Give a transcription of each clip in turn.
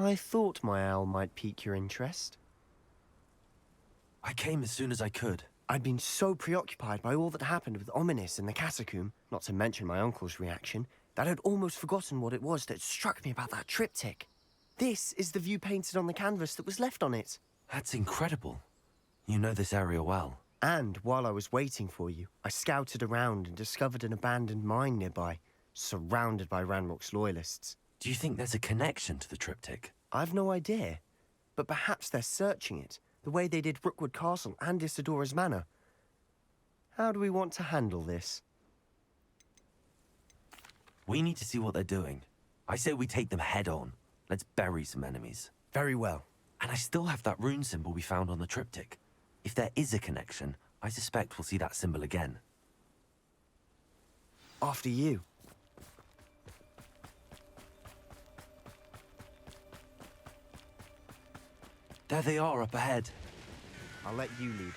I thought my owl might pique your interest. I came as soon as I could. I'd been so preoccupied by all that happened with Ominis in the catacomb, not to mention my uncle's reaction, that I'd almost forgotten what it was that struck me about that triptych. This is the view painted on the canvas that was left on it. That's incredible. You know this area well. And while I was waiting for you, I scouted around and discovered an abandoned mine nearby, surrounded by Ranrock's loyalists. Do you think there's a connection to the triptych? I've no idea, but perhaps they're searching it, the way they did Rookwood Castle and Isidora's Manor. How do we want to handle this? We need to see what they're doing. I say we take them head on. Let's bury some enemies. Very well. And I still have that rune symbol we found on the triptych. If there is a connection, I suspect we'll see that symbol again. After you. There they are up ahead. I'll let you lead.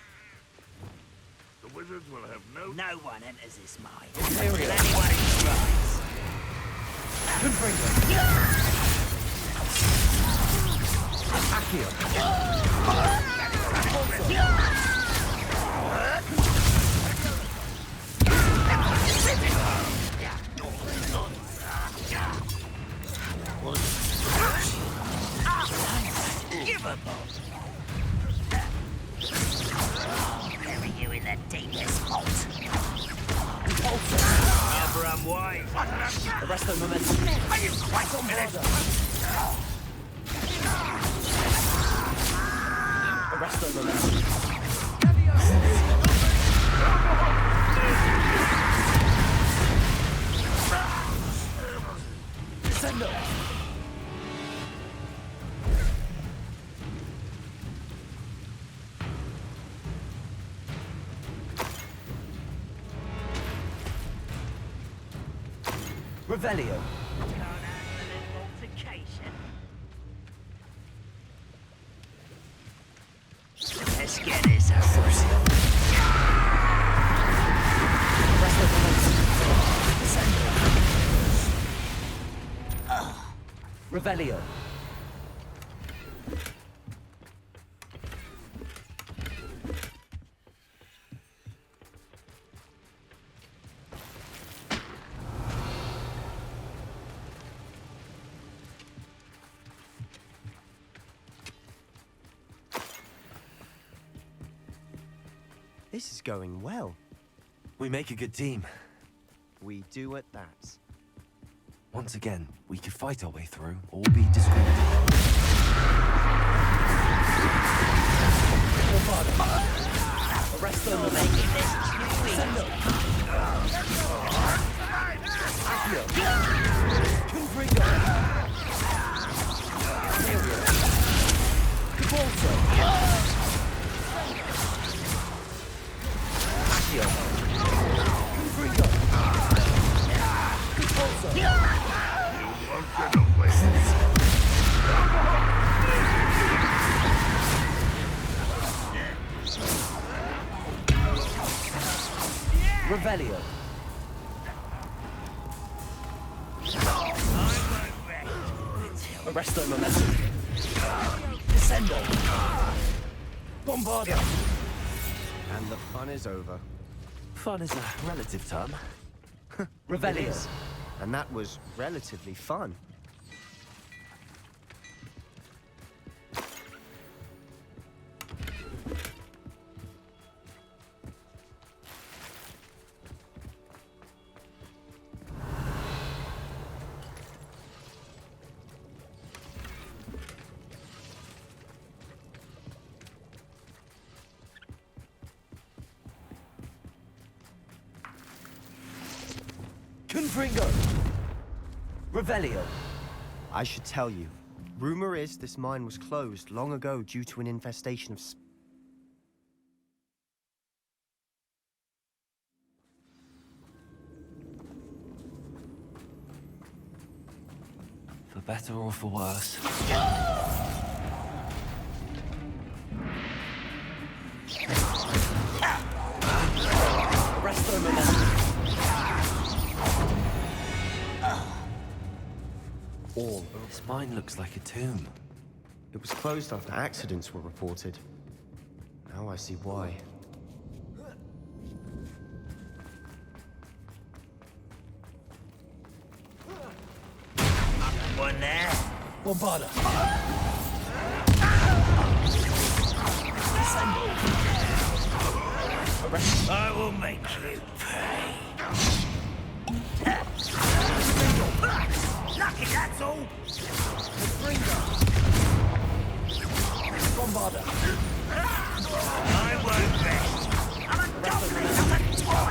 The wizards will have No one enters this mine. Imperial. Anyone who tries. Give up. Bury you in the deepest vault. Never unwise. Arresto momentum. Are you quite a minute? Arresto momentum. Descendo. Revelio. Can't handle a little altercation. Let's get this over with. Revelio. This is going well. We make a good team. We do at that. Once again, we could fight our way through, or be discreet. Arresto making this Descendo. Accio. Confringo. Imperial. Cabolso. Accio. Confringo. Cabolso. Revelio. Arresto momentum. Descendo. Bombardo. And the fun is over. Fun is a relative term. It Revelio. is. And that was relatively fun. Confringo. Revelio. I should tell you. Rumor is this mine was closed long ago due to an infestation of For better or for worse. Arresto momentum. all over. Spine looks like a tomb. It was closed after accidents were reported. Now I see why. One there. Bombarda. I will make you pay. Lucky, that's all. Bombarda. I won't rest. I'm a goblin, not a toy.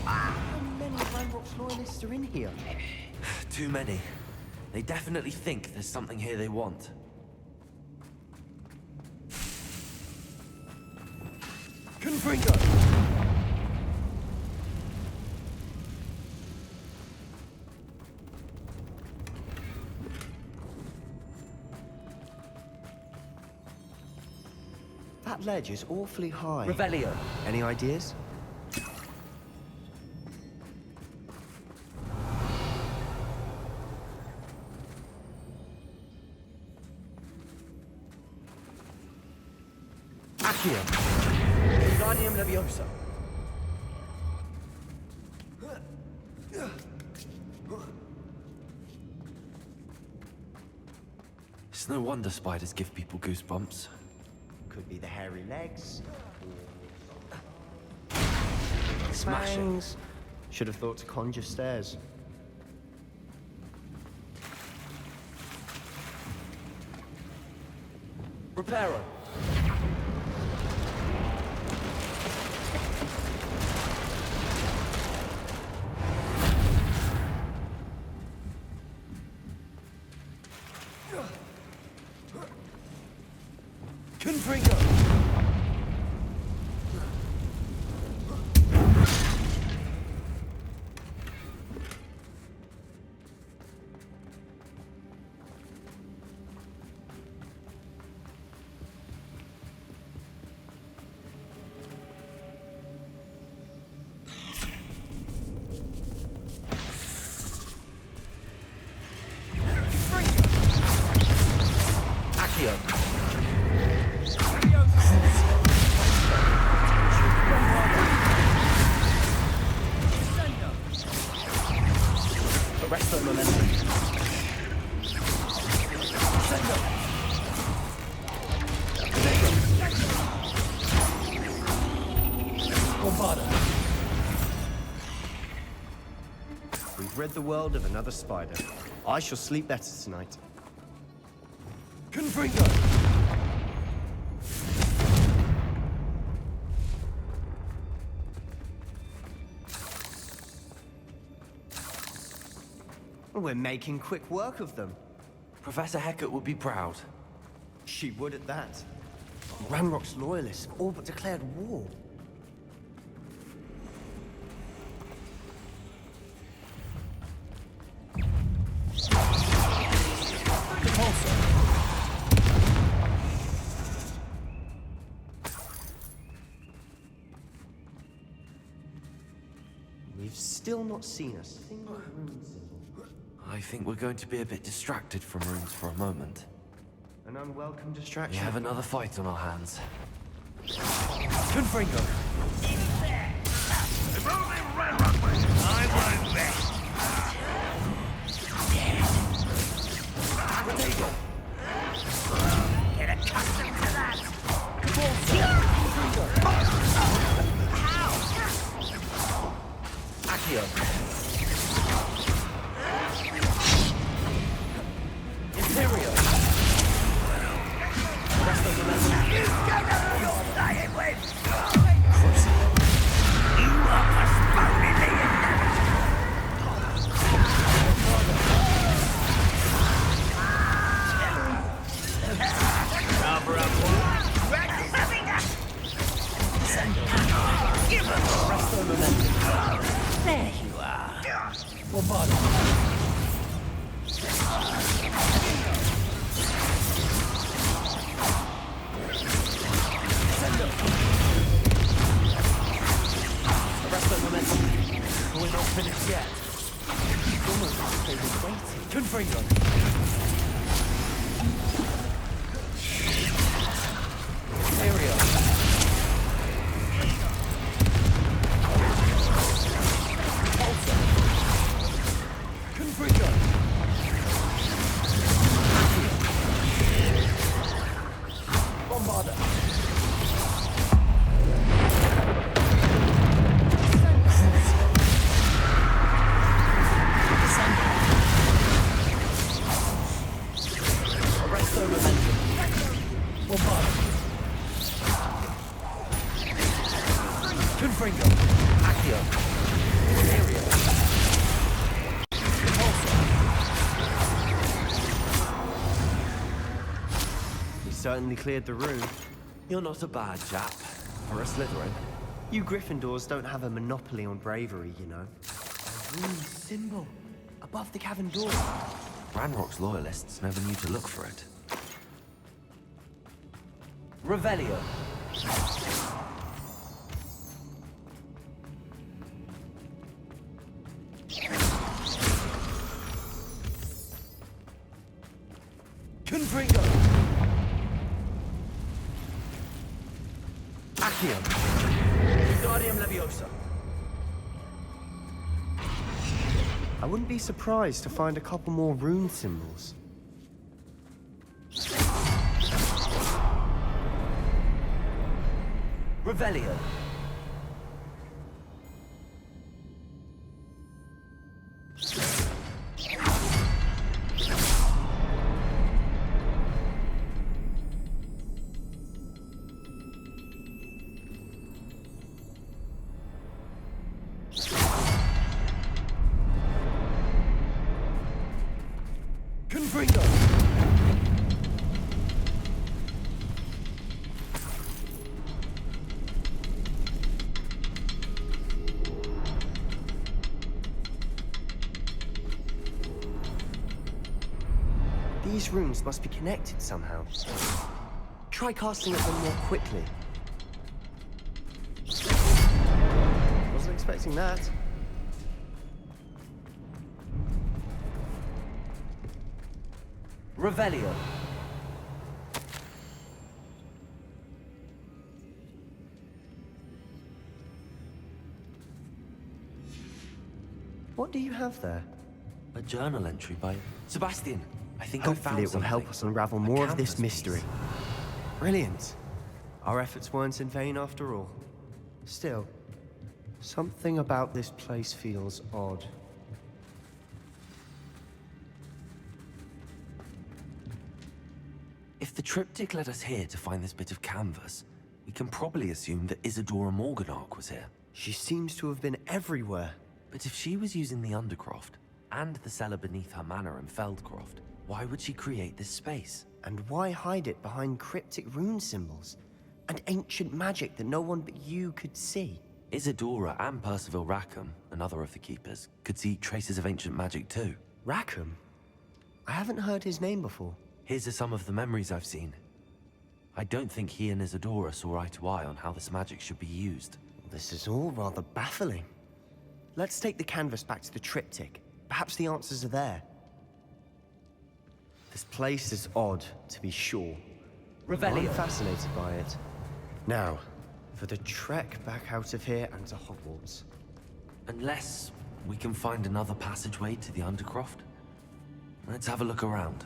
How many Ranrock's loyalists are in here? Too many. They definitely think there's something here they want. Confringo. That ledge is awfully high. Revelio. Any ideas? Accio. Wingardium Leviosa. It's no wonder spiders give people goosebumps. Could be the hairy legs. Smash it. Fangs. Should have thought to conjure stairs. Reparo. Confringo. Accio. Arresto momentum. Sendo. Bombarda. We've rid the world of another spider. I shall sleep better tonight. Confringo. We're making quick work of them. Professor Hecat would be proud. She would at that. Ranrock's loyalists have all but declared war. We've still not seen a single rune symbol. I think we're going to be a bit distracted from runes for a moment. An unwelcome We distraction. have another fight on our hands. Confringo. If only Ranrock was. I won't rest. Get accustomed to that. Accio. Imperio. Arresto momentum. You don't know who you're dying with. You are postponing the Rubber up one. Give us Arresto momentum. There you are. Bombarda. Send them. Arrest their momentum. But we're not finished yet. It's almost like they were waiting. Confringo. Area. Pulsar. Confringo. Bombarder. Arrest their momentum. Bombarder. Confringo. Accio. Area. Pulsar. We certainly cleared the room. You're not a bad chap. For a Slytherin. You Gryffindors don't have a monopoly on bravery, you know. A rune symbol above the cavern door. Ranrock's loyalists never knew to look for it. Revelio. Confringo. Accio. Wingardium Leviosa. I wouldn't be surprised to find a couple more rune symbols. Revelio. Confringo. These runes must be connected somehow. Try casting at them more quickly. Wasn't expecting that. Revelio. What do you have there? A journal entry by Sebastian. I think I Hopefully found it will something. help us unravel A more of canvas this mystery. piece. Brilliant. Our efforts weren't in vain after all. Still, something about this place feels odd. If the triptych led us here to find this bit of canvas, we can probably assume that Isadora Morganach was here. She seems to have been everywhere. But if she was using the Undercroft and the cellar beneath her manor in Feldcroft, why would she create this space? And why hide it behind cryptic rune symbols? And ancient magic that no one but you could see? Isadora and Percival Rackham, another of the Keepers, could see traces of ancient magic too. Rackham? I haven't heard his name before. His are some of the memories I've seen. I don't think he and Isadora saw eye to eye on how this magic should be used. This is all rather baffling. Let's take the canvas back to the triptych. Perhaps the answers are there. This place is odd, to be sure. I'm Revelio. fascinated by it. Now, for the trek back out of here and to Hogwarts. Unless we can find another passageway to the Undercroft. Let's have a look around.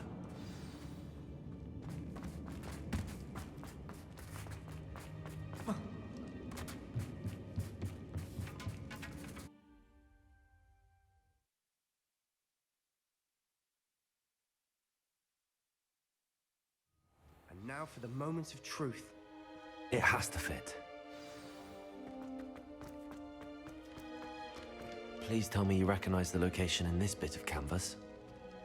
And now for the moment of truth. It has to fit. Please tell me you recognize the location in this bit of canvas.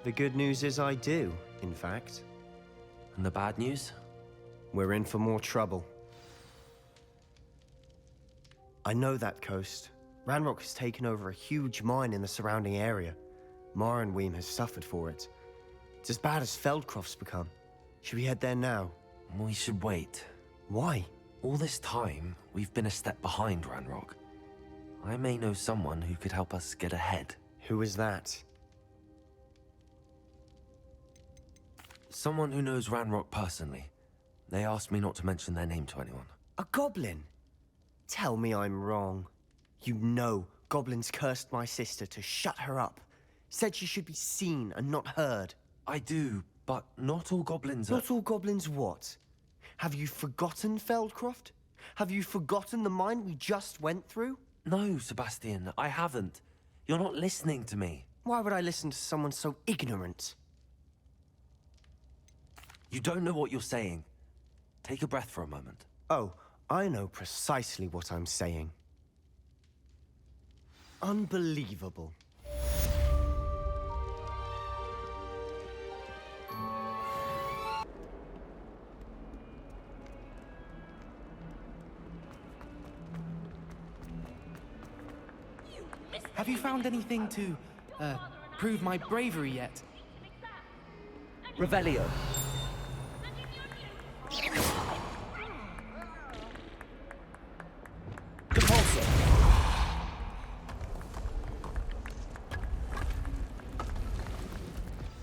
The good news is I do, in fact. And the bad news? We're in for more trouble. I know that coast. Ranrock has taken over a huge mine in the surrounding area. Marenweem has suffered for it. It's as bad as Feldcroft's become. Should we head there now? We should wait. Why? All this time, we've been a step behind Ranrock. I may know someone who could help us get ahead. Who is that? Someone who knows Ranrock personally. They asked me not to mention their name to anyone. A goblin? Tell me I'm wrong. You know goblins cursed my sister to shut her up. Said she should be seen and not heard. I do, but not all goblins are... Not all goblins what? Have you forgotten Feldcroft? Have you forgotten the mine we just went through? No, Sebastian, I haven't. You're not listening to me. Why would I listen to someone so ignorant? You don't know what you're saying. Take a breath for a moment. Oh, I know precisely what I'm saying. Unbelievable. Have you found anything to, prove my bravery yet? Revelio. Depulso.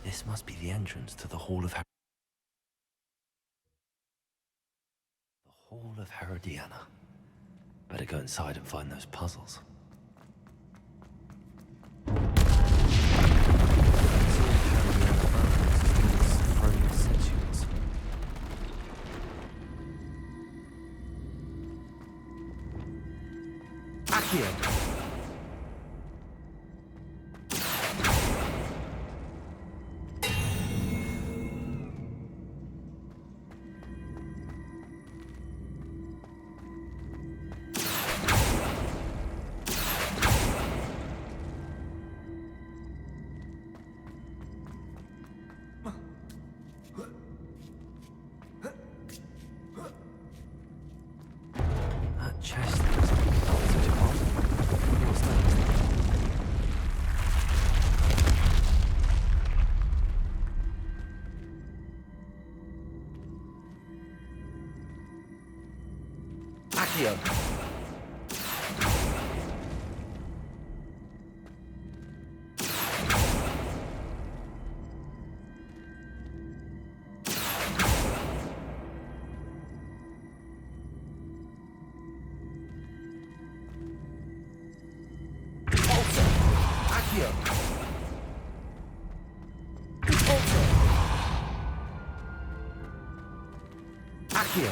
This must be the entrance to the Hall of Herodiana. Better go inside and find those puzzles. Accio. That chest looks like it's such a bomb. What's that? Accio. Accio. Accio.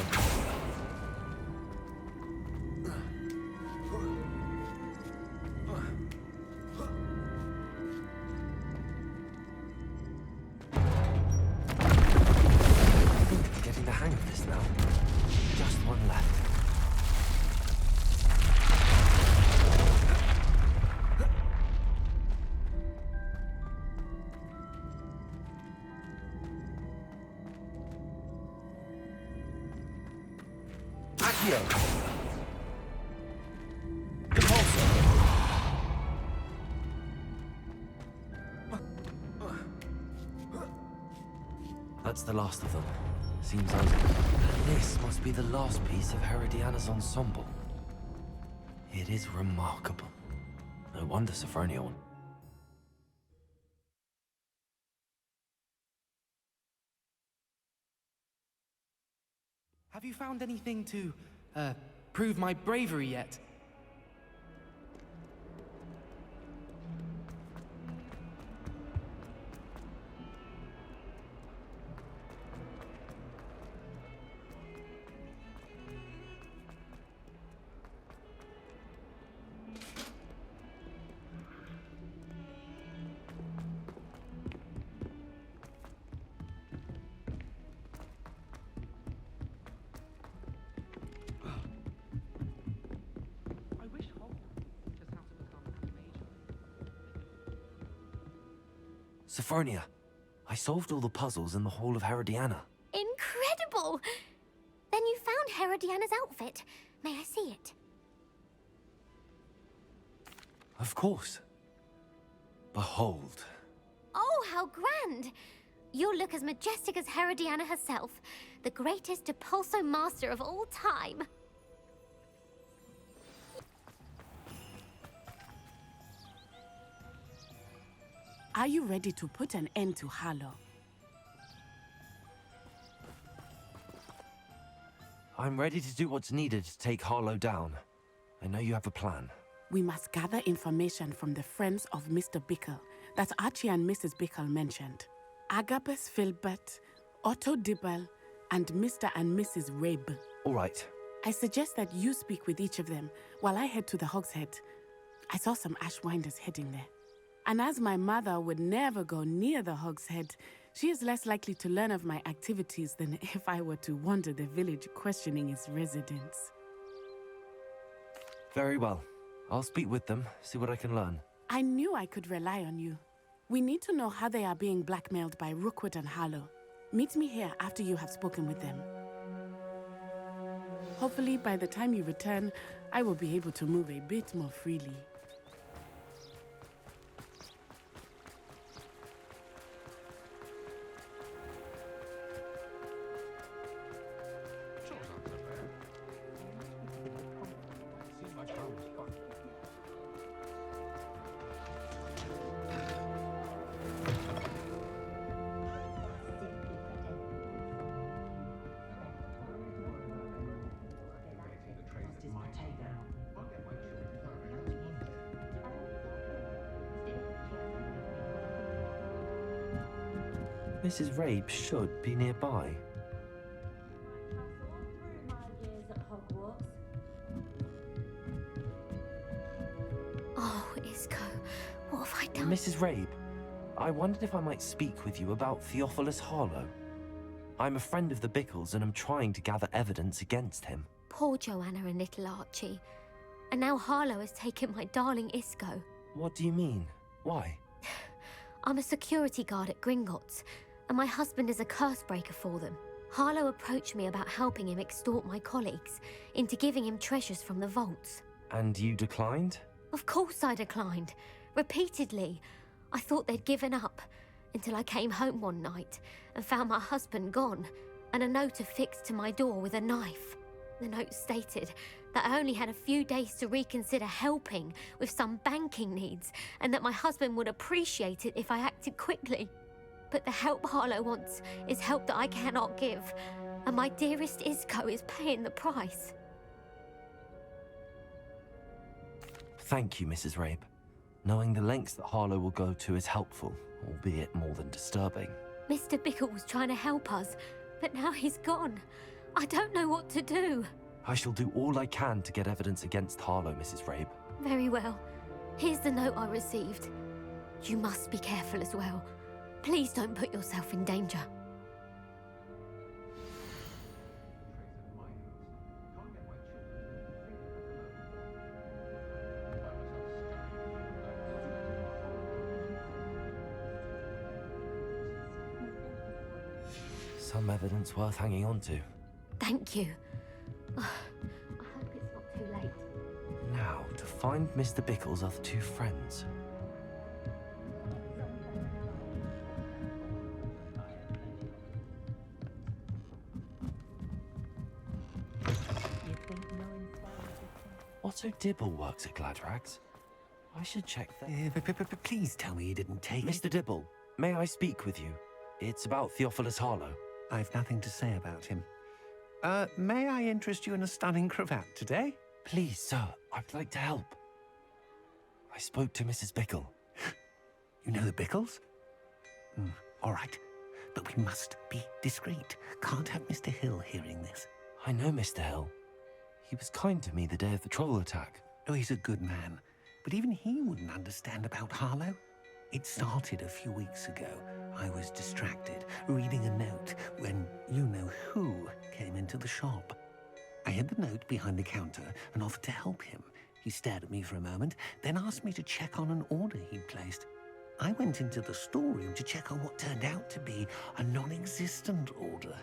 I think I'm getting the hang of this now. Just one left. Accio. Depulso. That's the last of them. Seems like... This must be the last piece of Herodiana's ensemble. It is remarkable. No wonder Sophronia won. Have you found anything to, prove my bravery yet? I wish Holt just how to become an major. Sophronia, I solved all the puzzles in the Hall of Herodiana. Incredible! Then you found Herodiana's outfit. May I see it? Of course. Behold. Oh, how grand! you'll look as majestic as Herodiana herself, the greatest Depulso master of all time. Are you ready to put an end to Harlow? I'm ready to do what's needed to take Harlow down. I know you have a plan. We must gather information from the friends of Mr. Bickle that Archie and Mrs. Bickle mentioned. Agabus Filbert, Otto Dibble, and Mr. and Mrs. Rabe. All right. I suggest that you speak with each of them while I head to the Hogshead. I saw some Ashwinders heading there. And as my mother would never go near the Hogshead, she is less likely to learn of my activities than if I were to wander the village questioning its residents. Very well. I'll speak with them, see what I can learn. I knew I could rely on you. We need to know how they are being blackmailed by Rookwood and Harlow. Meet me here after you have spoken with them. Hopefully, by the time you return, I will be able to move a bit more freely. Mrs. Rabe should be nearby. Oh, Isco, what have I done? Mrs. Rabe, I wondered if I might speak with you about Theophilus Harlow. I'm a friend of the Bickles and I'm trying to gather evidence against him. Poor Joanna and little Archie. And now Harlow has taken my darling Isco. What do you mean? Why? I'm a security guard at Gringotts, and my husband is a curse breaker for them. Harlow approached me about helping him extort my colleagues into giving him treasures from the vaults. And you declined? Of course I declined. Repeatedly. I thought they'd given up, until I came home one night and found my husband gone, and a note affixed to my door with a knife. The note stated that I only had a few days to reconsider helping with some banking needs, and that my husband would appreciate it if I acted quickly. But the help Harlow wants is help that I cannot give, and my dearest Isco is paying the price. Thank you, Mrs. Rabe. Knowing the lengths that Harlow will go to is helpful, albeit more than disturbing. Mr. Bickle was trying to help us, but now he's gone. I don't know what to do. I shall do all I can to get evidence against Harlow, Mrs. Rabe. Very well. Here's the note I received. You must be careful as well. Please don't put yourself in danger. Some evidence worth hanging on to. Thank you. I hope it's not too late. Now, to find Mr. Bickle's other two friends. Otto Dibble works at Gladrags. I should check that. Please tell me you didn't take Mr. Dibble, may I speak with you? It's about Theophilus Harlow. I've nothing to say about him. May I interest you in a stunning cravat today? Please, sir, I'd like to help. I spoke to Mrs. Bickle. You know the Bickles? All right. But we must be discreet. Can't have Mr. Hill hearing this. I know Mr. Hill. He was kind to me the day of the troll attack. Oh, he's a good man. But even he wouldn't understand about Harlow. It started a few weeks ago. I was distracted, reading a note, when you-know-who came into the shop. I hid the note behind the counter and offered to help him. He stared at me for a moment, then asked me to check on an order he'd placed. I went into the storeroom to check on what turned out to be a non-existent order.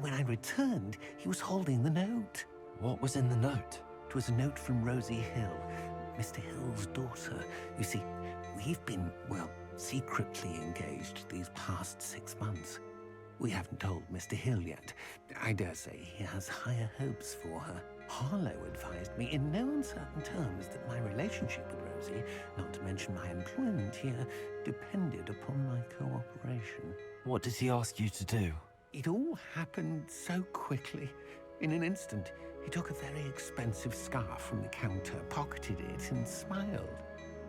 When I returned, he was holding the note. What was in the note? It was a note from Rosie Hill, Mr. Hill's daughter. You see, we've been, well, secretly engaged these past 6 months. We haven't told Mr. Hill yet. I dare say he has higher hopes for her. Harlow advised me in no uncertain terms that my relationship with Rosie, not to mention my employment here, depended upon my cooperation. What did he ask you to do? It all happened so quickly. In an instant, he took a very expensive scarf from the counter, pocketed it, and smiled.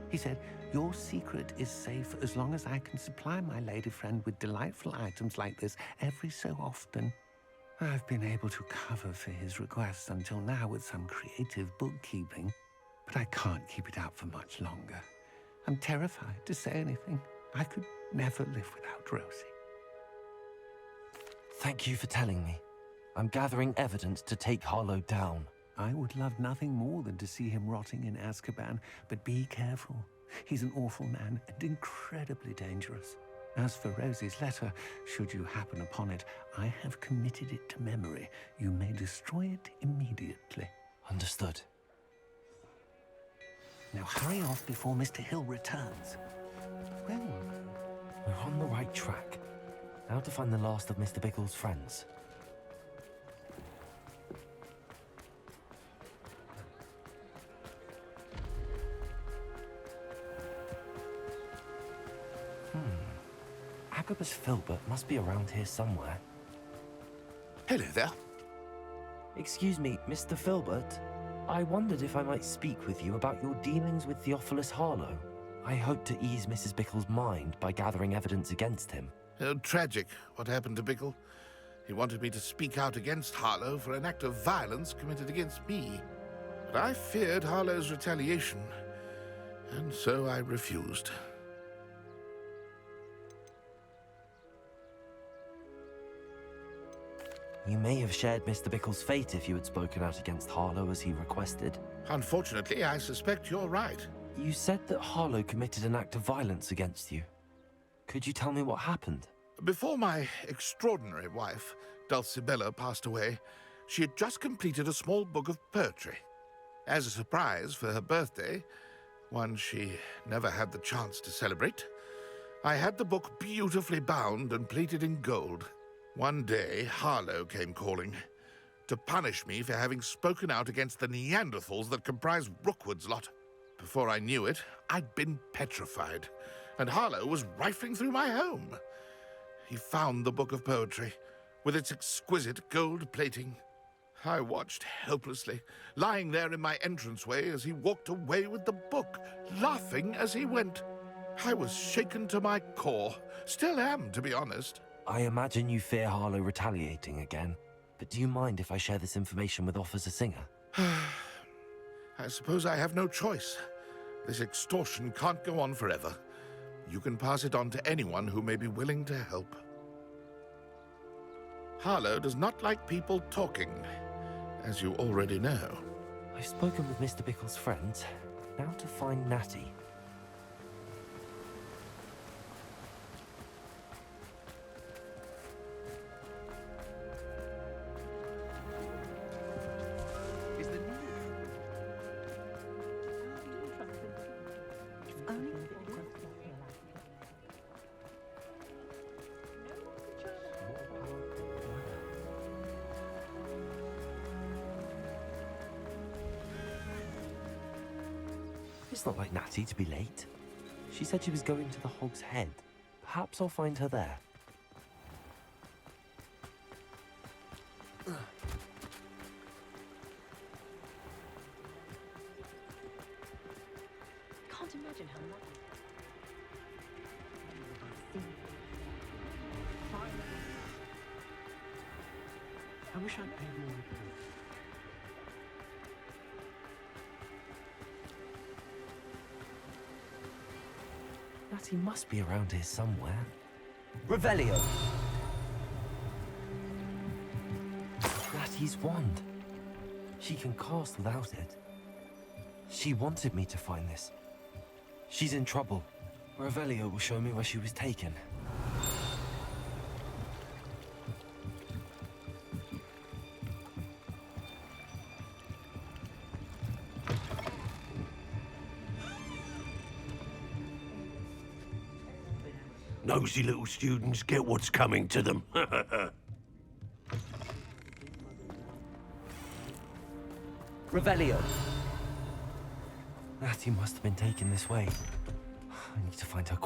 He said, "Your secret is safe as long as I can supply my lady friend with delightful items like this every so often." I've been able to cover for his requests until now with some creative bookkeeping, but I can't keep it up for much longer. I'm terrified to say anything. I could never live without Rosie. Thank you for telling me. I'm gathering evidence to take Harlow down. I would love nothing more than to see him rotting in Azkaban, but be careful. He's an awful man and incredibly dangerous. As for Rosie's letter, should you happen upon it, I have committed it to memory. You may destroy it immediately. Understood. Now hurry off before Mr. Hill returns. Well, We're on the right track. Now to find the last of Mr. Bickle's friends. Agabus Filbert must be around here somewhere. Hello there. Excuse me, Mr. Filbert. I wondered if I might speak with you about your dealings with Theophilus Harlow. I hope to ease Mrs. Bickle's mind by gathering evidence against him. Tragic, what happened to Bickle. He wanted me to speak out against Harlow for an act of violence committed against me. But I feared Harlow's retaliation, and so I refused. You may have shared Mr. Bickle's fate if you had spoken out against Harlow as he requested. Unfortunately, I suspect you're right. You said that Harlow committed an act of violence against you. Could you tell me what happened? Before my extraordinary wife, Dulcibella, passed away, she had just completed a small book of poetry. As a surprise for her birthday, one she never had the chance to celebrate, I had the book beautifully bound and plated in gold. One day, Harlow came calling to punish me for having spoken out against the Neanderthals that comprise Rookwood's lot. Before I knew it, I'd been petrified, and Harlow was rifling through my home. He found the book of poetry, with its exquisite gold plating. I watched helplessly, lying there in my entranceway as he walked away with the book, laughing as he went. I was shaken to my core, still am, to be honest. I imagine you fear Harlow retaliating again, but do you mind if I share this information with Officer Singer? I suppose I have no choice. This extortion can't go on forever. You can pass it on to anyone who may be willing to help. Harlow does not like people talking, as you already know. I've spoken with Mr. Bickle's friends. Now to find Natty. It's not like Natty to be late. She said she was going to the Hog's Head. Perhaps I'll find her there. Can't imagine how much. I wish I'd paid more attention. Natty must be around here somewhere. Revelio! Natty's wand. She can cast without it. She wanted me to find this. She's in trouble. Revelio will show me where she was taken. Nosy little students get what's coming to them. Revelio. Natty must have been taken this way. I need to find her.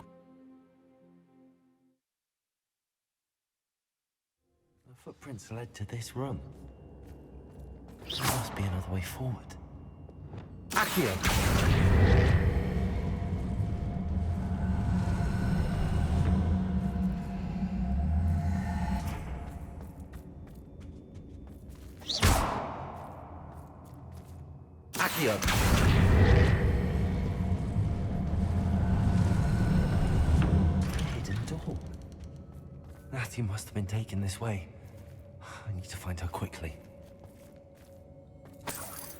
The footprints led to this room. There must be another way forward. Accio! Accio! Hidden door. Natty must have been taken this way. I need to find her quickly.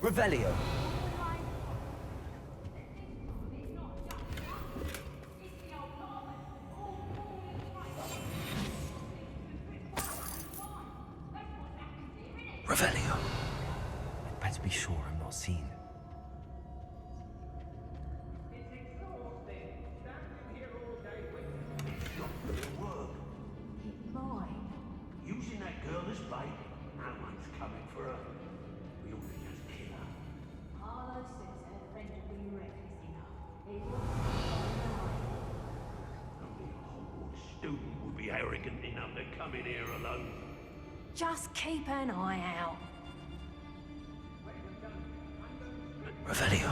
Revelio. Revelio. I'd better be sure I'm not seen. Using that girl as bait, no one's coming for her. We ought to just kill her. Harlow says her friend will be reckless enough. Only a Hogwarts student would be arrogant enough to come in here alone. Just keep an eye out. Revelio.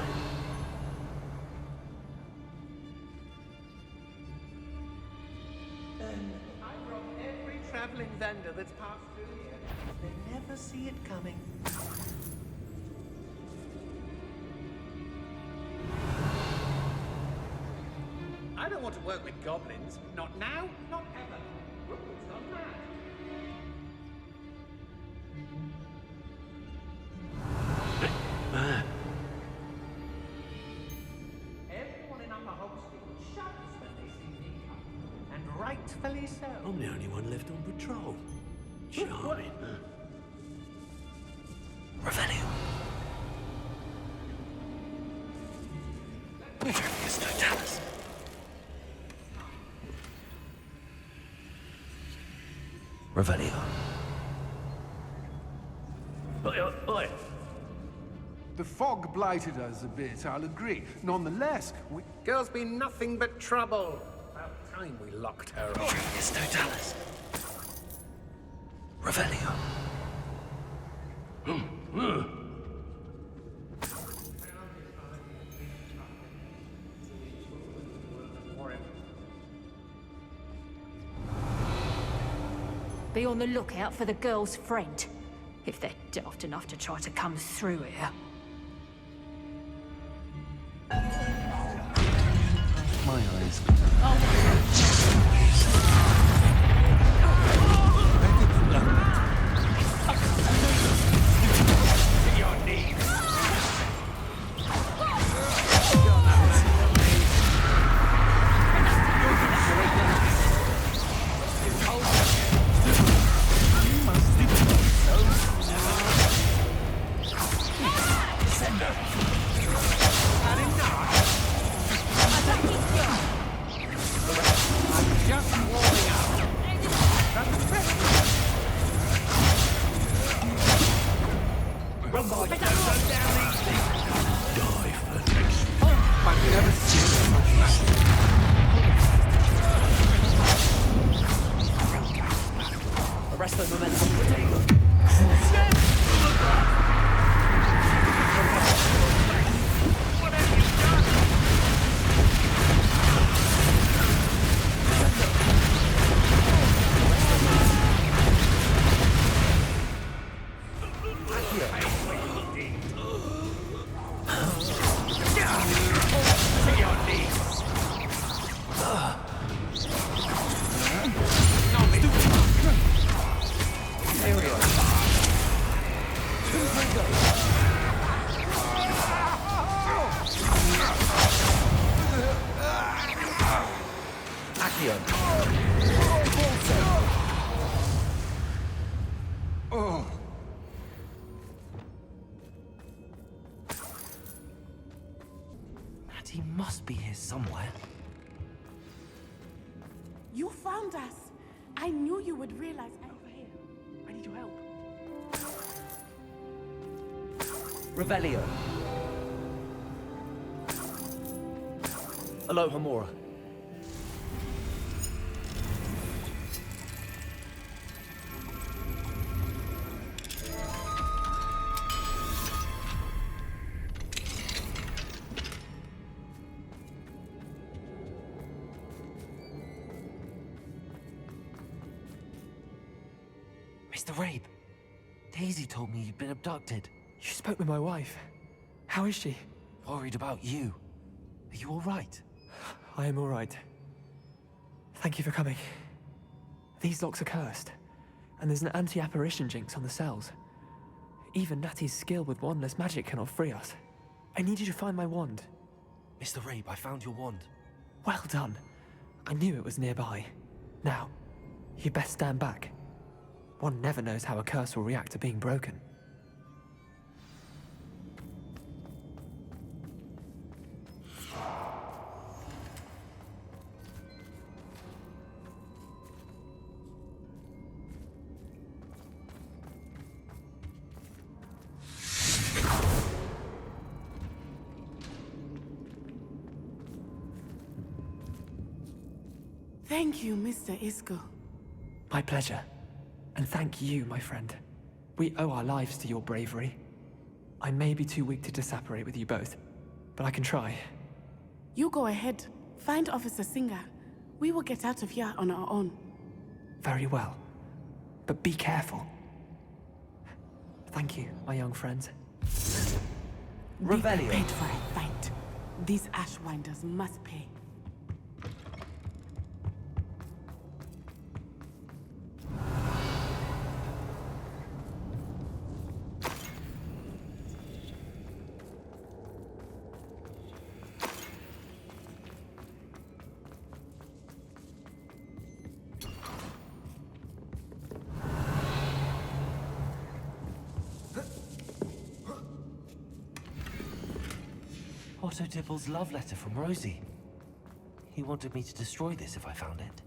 I rob every traveling vendor that's passed through here. They never see it coming. I don't want to work with goblins. Not now, not ever. Rookwood's gone mad. Everyone in Upper Hogsfield shudders when they see me come. And rightfully so. I'm the only one left on patrol. Charming. Revelio. There's no Dallas. Revelio. Oi. The fog blighted us a bit, I'll agree. Nonetheless, we... Girl's been nothing but trouble. About time we locked her up. There's no Dallas. Revelio. Be on the lookout for the girl's friend. If they're daft enough to try to come through here. My eyes. Arrest the momentum. He must be here somewhere. You found us. I knew you would realize. Over here. I need your help. Revelio. Aloha Mora. Mr. Rabe, Daisy told me you'd been abducted. You spoke with my wife. How is she? Worried about you. Are you all right? I am all right. Thank you for coming. These locks are cursed, and there's an anti-apparition jinx on the cells. Even Natty's skill with wandless magic cannot free us. I need you to find my wand. Mr. Rabe, I found your wand. Well done. I knew it was nearby. Now, you best stand back. One never knows how a curse will react to being broken. Thank you, Mr. Isco. My pleasure. And thank you, my friend. We owe our lives to your bravery. I may be too weak to disapparate with you both, but I can try. You go ahead. Find Officer Singer. We will get out of here on our own. Very well. But be careful. Thank you, my young friends. Be prepared for a fight. These Ashwinders must pay. Otto Dibble's love letter from Rosie. He wanted me to destroy this if I found it.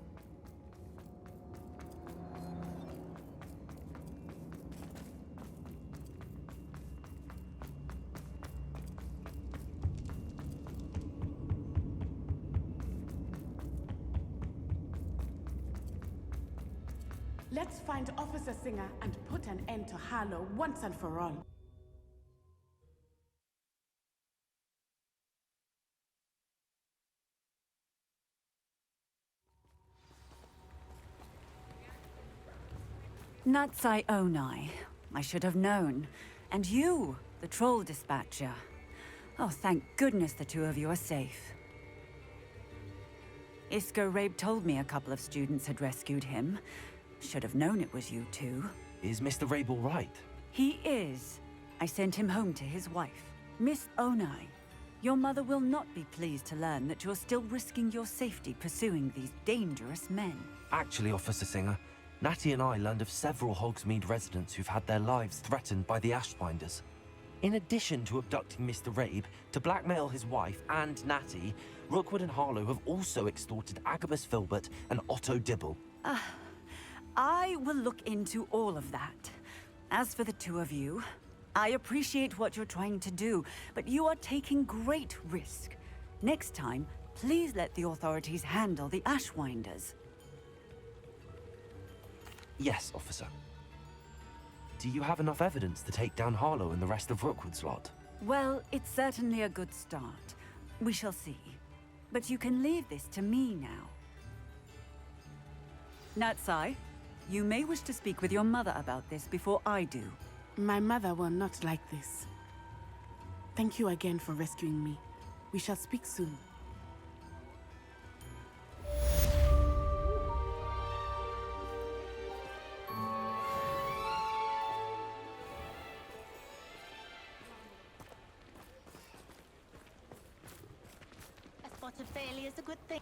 Let's find Officer Singer and put an end to Harlow once and for all. Natsai Onai. I should have known. And you, the troll dispatcher. Oh, thank goodness the two of you are safe. Isco Rabe told me a couple of students had rescued him. Should have known it was you two. Is Mr. Rabe all right? He is. I sent him home to his wife. Miss Onai, your mother will not be pleased to learn that you're still risking your safety pursuing these dangerous men. Actually, Officer Singer, Natty and I learned of several Hogsmeade residents who've had their lives threatened by the Ashwinders. In addition to abducting Mr. Rabe to blackmail his wife and Natty, Rookwood and Harlow have also extorted Agabus Filbert and Otto Dibble. I will look into all of that. As for the two of you, I appreciate what you're trying to do, but you are taking great risk. Next time, please let the authorities handle the Ashwinders. Yes, officer. Do you have enough evidence to take down Harlow and the rest of Rookwood's lot? Well, it's certainly a good start. We shall see. But you can leave this to me now. Natsai, you may wish to speak with your mother about this before I do. My mother will not like this. Thank you again for rescuing me. We shall speak soon. A spot of failure is a good thing.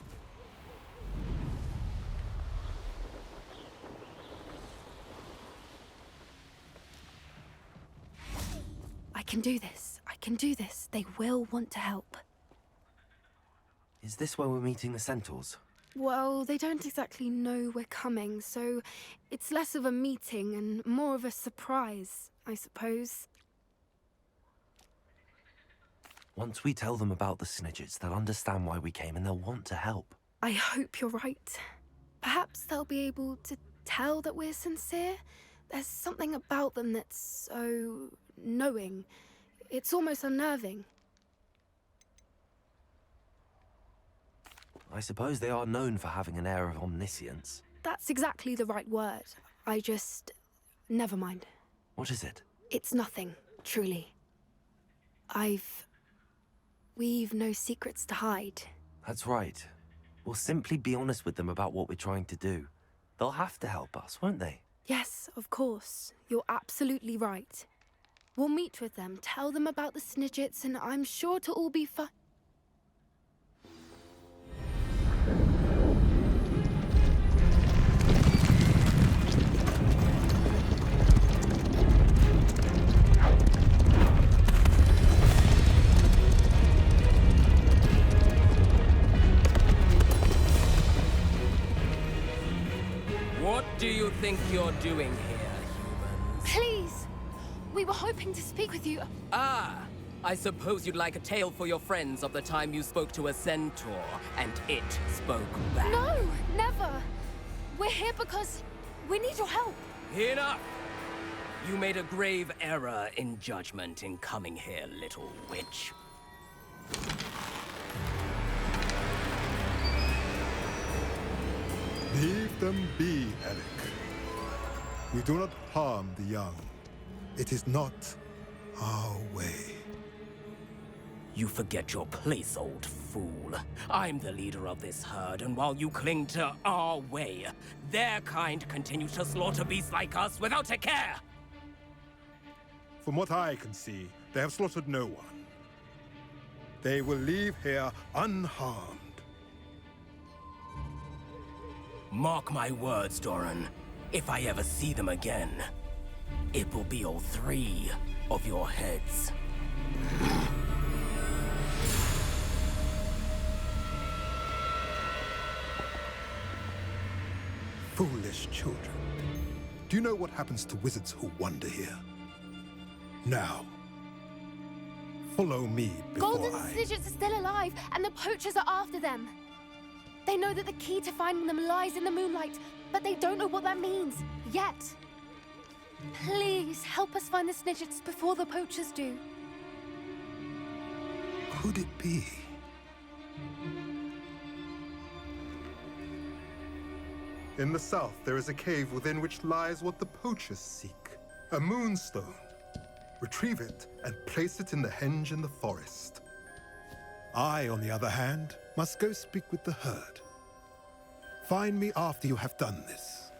I can do this. I can do this. They will want to help. Is this where we're meeting the Centaurs? Well, they don't exactly know we're coming, so it's less of a meeting and more of a surprise, I suppose. Once we tell them about the Snidgets, they'll understand why we came and they'll want to help. I hope you're right. Perhaps they'll be able to tell that we're sincere. There's something about them that's so knowing. It's almost unnerving. I suppose they are known for having an air of omniscience. That's exactly the right word. I just... never mind. What is it? It's nothing, truly. We've no secrets to hide. That's right. We'll simply be honest with them about what we're trying to do. They'll have to help us, won't they? Yes, of course. You're absolutely right. We'll meet with them, tell them about the Snidgets, and I'm sure to all be fine. What do you think you're doing here, humans? Please! We were hoping to speak with you. Ah! I suppose you'd like a tale for your friends of the time you spoke to a centaur, and it spoke back. No! Never! We're here because we need your help. Enough! You made a grave error in judgment in coming here, little witch. Leave them be, Alec. We do not harm the young. It is not our way. You forget your place, old fool. I'm the leader of this herd, and while you cling to our way, their kind continue to slaughter beasts like us without a care! From what I can see, they have slaughtered no one. They will leave here unharmed. Mark my words, Doran. If I ever see them again, it will be all 3 of your heads. Foolish children. Do you know what happens to wizards who wander here? Now, follow me before Golden Snidgets are still alive, and the poachers are after them. They know that the key to finding them lies in the moonlight, but they don't know what that means, yet. Please, help us find the Snidgets before the poachers do. Could it be? In the south, there is a cave within which lies what the poachers seek. A moonstone. Retrieve it and place it in the henge in the forest. I, on the other hand, must go speak with the herd. Find me after you have done this.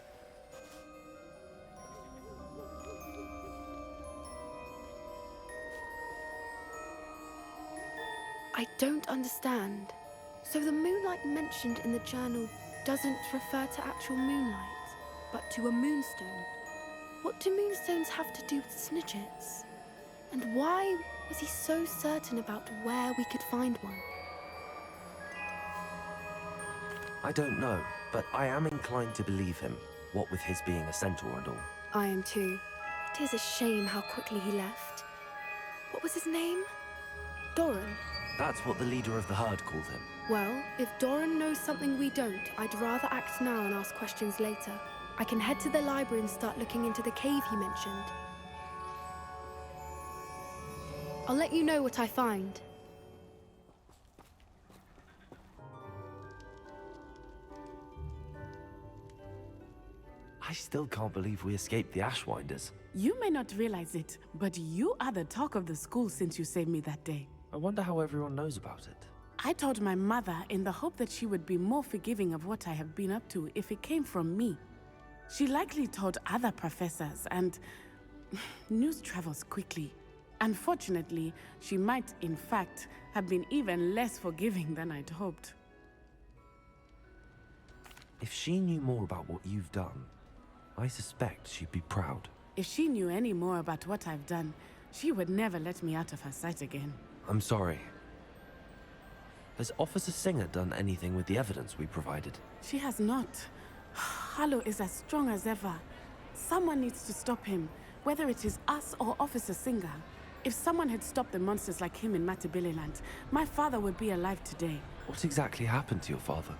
I don't understand. So the moonlight mentioned in the journal doesn't refer to actual moonlight, but to a moonstone. What do moonstones have to do with Snidgets? And why was he so certain about where we could find one? I don't know, but I am inclined to believe him, what with his being a centaur and all. I am too. It is a shame how quickly he left. What was his name? Doran? That's what the leader of the herd called him. Well, if Doran knows something we don't, I'd rather act now and ask questions later. I can head to the library and start looking into the cave he mentioned. I'll let you know what I find. I still can't believe we escaped the Ashwinders. You may not realize it, but you are the talk of the school since you saved me that day. I wonder how everyone knows about it. I told my mother in the hope that she would be more forgiving of what I have been up to if it came from me. She likely told other professors, and news travels quickly. Unfortunately, she might, in fact, have been even less forgiving than I'd hoped. If she knew more about what you've done, I suspect she'd be proud. If she knew any more about what I've done, she would never let me out of her sight again. I'm sorry. Has Officer Singer done anything with the evidence we provided? She has not. Harlow is as strong as ever. Someone needs to stop him, whether it is us or Officer Singer. If someone had stopped the monsters like him in Matabeleland, my father would be alive today. What exactly happened to your father?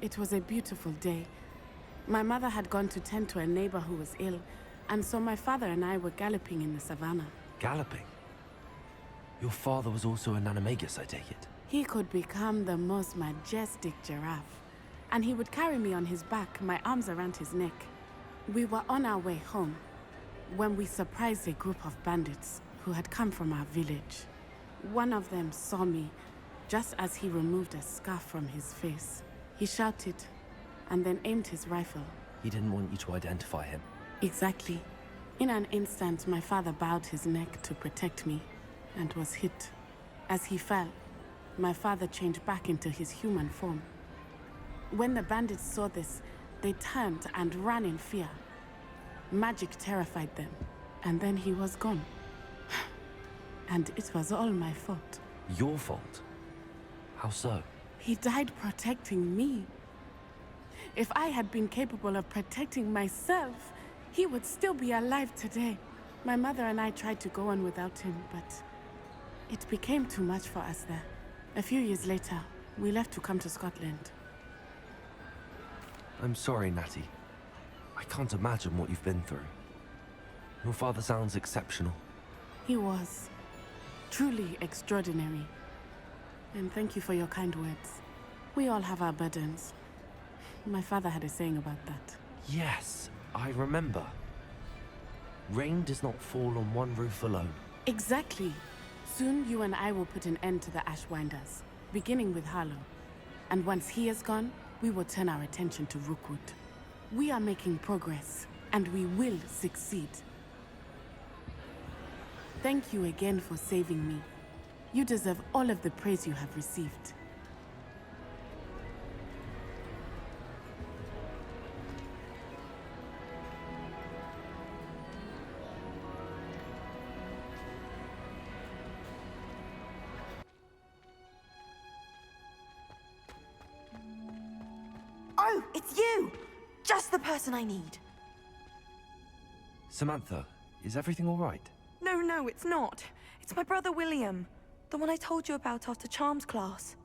It was a beautiful day. My mother had gone to tend to a neighbor who was ill, and so my father and I were galloping in the savannah. Galloping? Your father was also an animagus, I take it? He could become the most majestic giraffe, and he would carry me on his back, my arms around his neck. We were on our way home when we surprised a group of bandits who had come from our village. One of them saw me just as he removed a scarf from his face. He shouted and then aimed his rifle. He didn't want you to identify him. Exactly. In an instant, my father bowed his neck to protect me and was hit. As he fell, my father changed back into his human form. When the bandits saw this, they turned and ran in fear. Magic terrified them, and then he was gone. And it was all my fault. Your fault? How so? He died protecting me. If I had been capable of protecting myself, he would still be alive today. My mother and I tried to go on without him, but it became too much for us there. A few years later, we left to come to Scotland. I'm sorry, Natty. I can't imagine what you've been through. Your father sounds exceptional. He was. Truly extraordinary. And thank you for your kind words. We all have our burdens. My father had a saying about that. Yes, I remember. Rain does not fall on one roof alone. Exactly. Soon you and I will put an end to the Ashwinders, beginning with Harlow. And once he is gone, we will turn our attention to Rookwood. We are making progress, and we will succeed. Thank you again for saving me. You deserve all of the praise you have received. Oh, it's you! Just the person I need. Samantha, is everything all right? No, it's not. It's my brother William. The one I told you about after Charms class.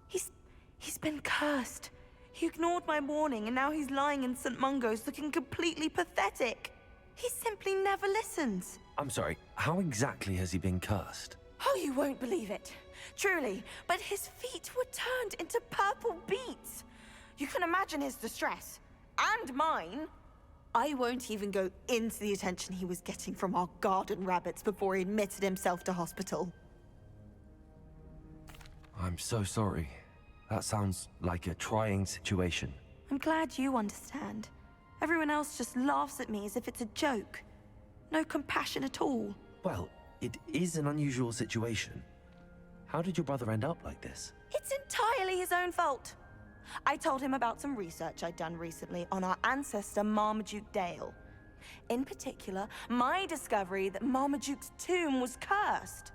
He's been cursed. He ignored my warning and now he's lying in St. Mungo's looking completely pathetic. He simply never listens. I'm sorry, how exactly has he been cursed? Oh, you won't believe it. Truly, but his feet were turned into purple beets. You can imagine his distress. And mine. I won't even go into the attention he was getting from our garden rabbits before he admitted himself to hospital. I'm so sorry. That sounds like a trying situation. I'm glad you understand. Everyone else just laughs at me as if it's a joke. No compassion at all. Well, it is an unusual situation. How did your brother end up like this? It's entirely his own fault. I told him about some research I'd done recently on our ancestor Marmaduke Dale. In particular, my discovery that Marmaduke's tomb was cursed.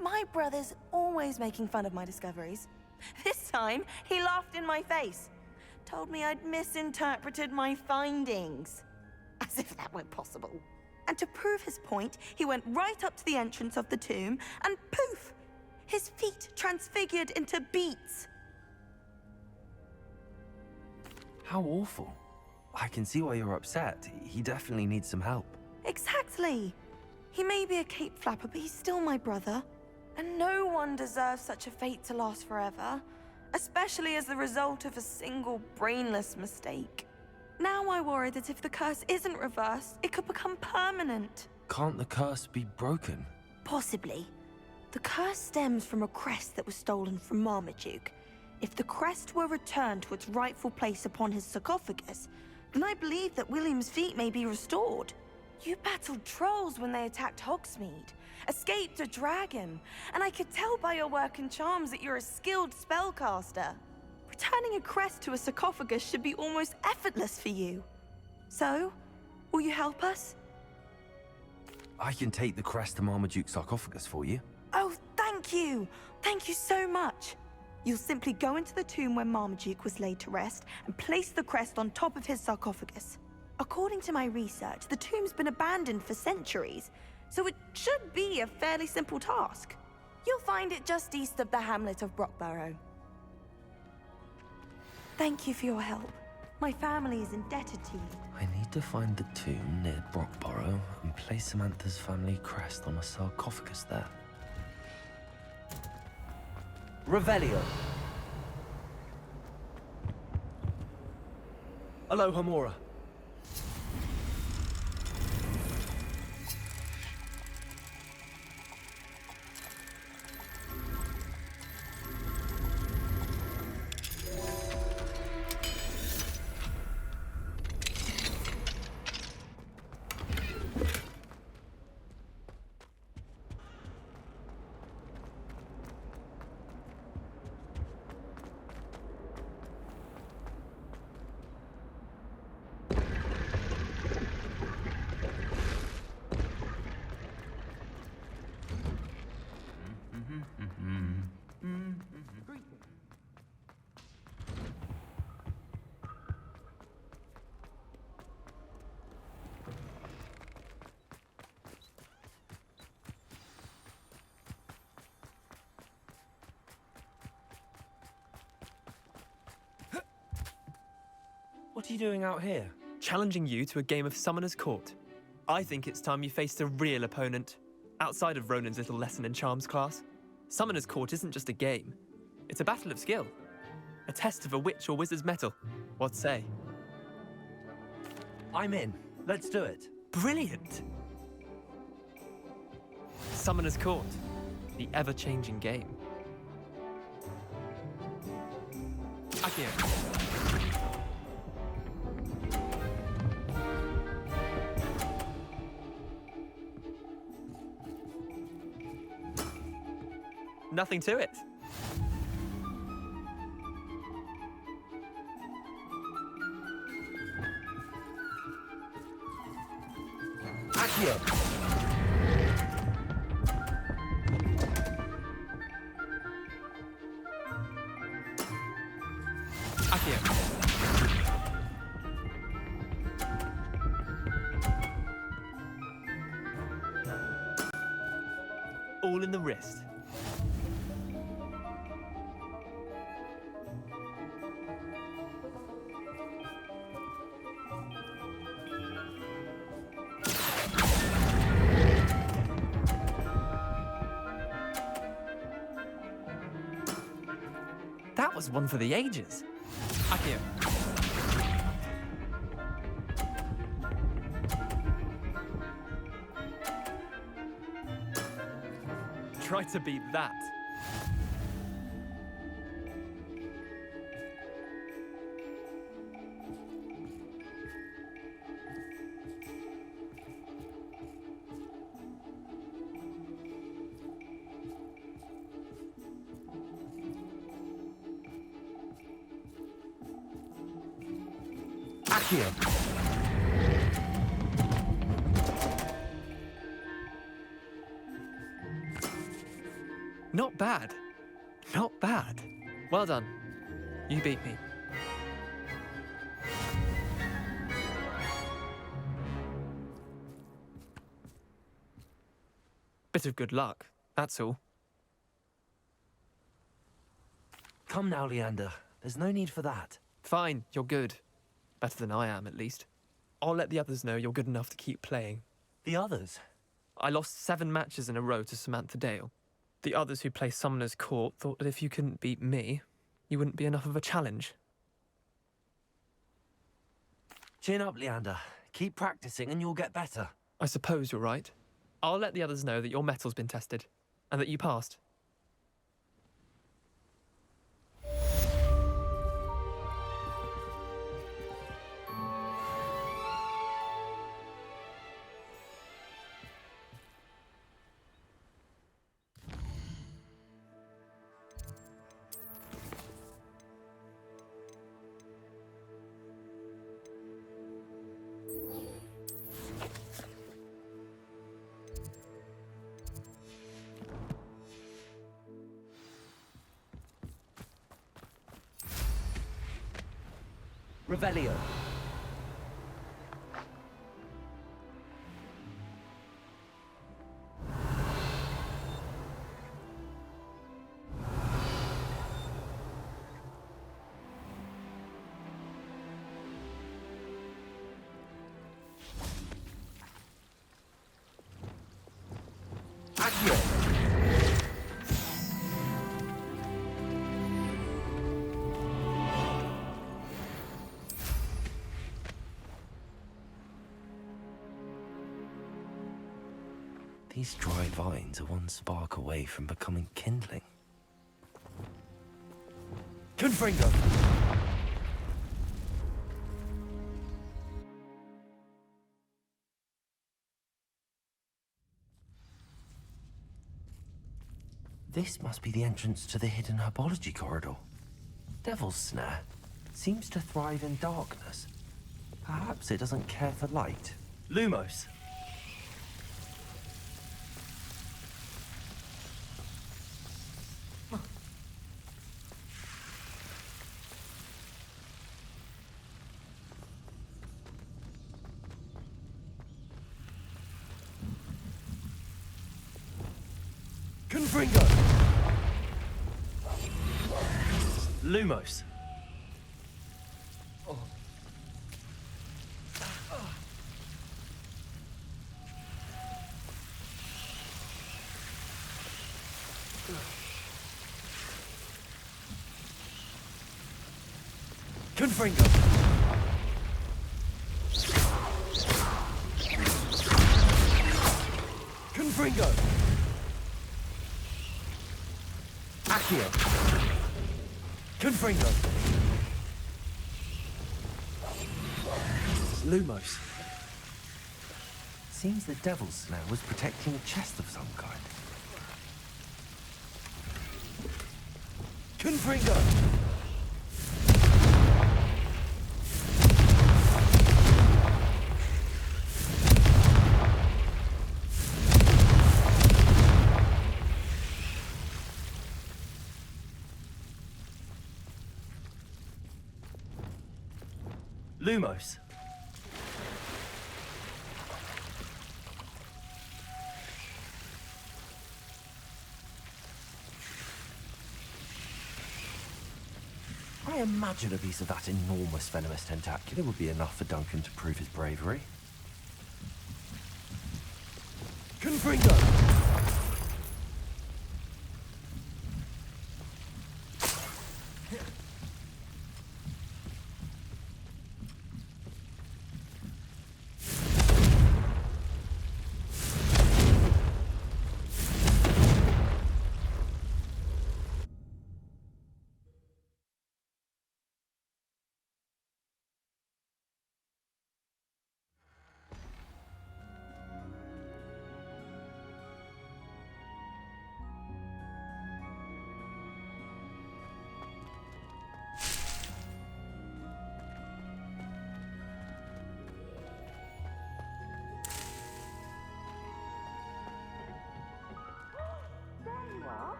My brother's always making fun of my discoveries. This time, he laughed in my face. Told me I'd misinterpreted my findings. As if that were possible. And to prove his point, he went right up to the entrance of the tomb and poof! His feet transfigured into beets. How awful. I can see why you're upset. He definitely needs some help. Exactly. He may be a cape flapper, but he's still my brother. And no one deserves such a fate to last forever, especially as the result of a single brainless mistake. Now I worry that if the curse isn't reversed, it could become permanent. Can't the curse be broken? Possibly. The curse stems from a crest that was stolen from Marmaduke. If the crest were returned to its rightful place upon his sarcophagus, then I believe that William's feet may be restored. You battled trolls when they attacked Hogsmeade, escaped a dragon, and I could tell by your work and charms that you're a skilled spellcaster. Returning a crest to a sarcophagus should be almost effortless for you. So, will you help us? I can take the crest to Marmaduke's sarcophagus for you. Oh, thank you! Thank you so much! You'll simply go into the tomb where Marmaduke was laid to rest and place the crest on top of his sarcophagus. According to my research, the tomb's been abandoned for centuries, so it should be a fairly simple task. You'll find it just east of the hamlet of Brockborough. Thank you for your help. My family is indebted to you. I need to find the tomb near Brockborough and place Samantha's family crest on a sarcophagus there. Revelio. Aloha Mora. What are you doing out here? Challenging you to a game of Summoner's Court. I think it's time you faced a real opponent, outside of Ronan's little lesson in charms class. Summoner's Court isn't just a game. It's a battle of skill. A test of a witch or wizard's mettle. What say? I'm in. Let's do it. Brilliant! Summoner's Court. The ever-changing game. Akio. Nothing to it. Akio. Akio. All in the wrist. That was one for the ages. Akio. Try to beat that. Akio. Not bad. Not bad. Well done. You beat me. Bit of good luck, that's all. Come now, Leander. There's no need for that. Fine, you're good. Better than I am, at least. I'll let the others know you're good enough to keep playing. The others? I lost 7 matches in a row to Samantha Dale. The others who play Summoner's Court thought that if you couldn't beat me, you wouldn't be enough of a challenge. Chin up, Leander. Keep practicing and you'll get better. I suppose you're right. I'll let the others know that your metal's been tested, and that you passed. Revelio. These dry vines are one spark away from becoming kindling. Confringo! This must be the entrance to the hidden herbology corridor. Devil's Snare seems to thrive in darkness. Perhaps it doesn't care for light. Lumos! Confringo! Lumos! Confringo! Confringo! Accio! Confringo! Lumos. Seems the Devil's Snare was protecting a chest of some kind. Confringo! Lumos. I imagine a piece of that enormous venomous tentacular would be enough for Duncan to prove his bravery. Confringo!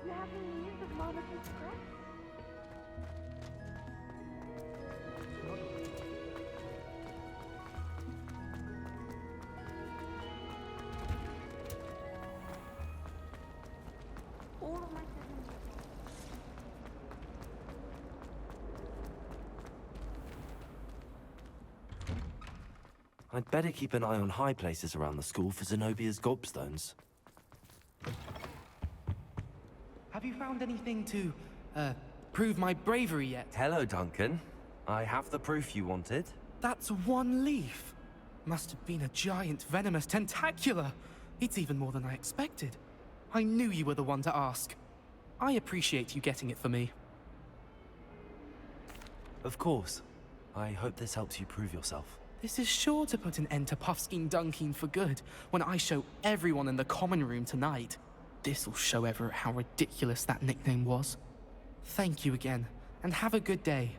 You have any news of Marmaduke's threat? All of my siblings. I'd better keep an eye on high places around the school for Zenobia's gobstones. Have you found anything to, prove my bravery yet? Hello, Duncan. I have the proof you wanted. That's one leaf. Must have been a giant venomous tentacula. It's even more than I expected. I knew you were the one to ask. I appreciate you getting it for me. Of course. I hope this helps you prove yourself. This is sure to put an end to Puffskein Dunkin for good when I show everyone in the common room tonight. This'll show Everett how ridiculous that nickname was. Thank you again, and have a good day.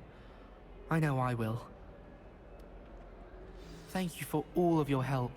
I know I will. Thank you for all of your help.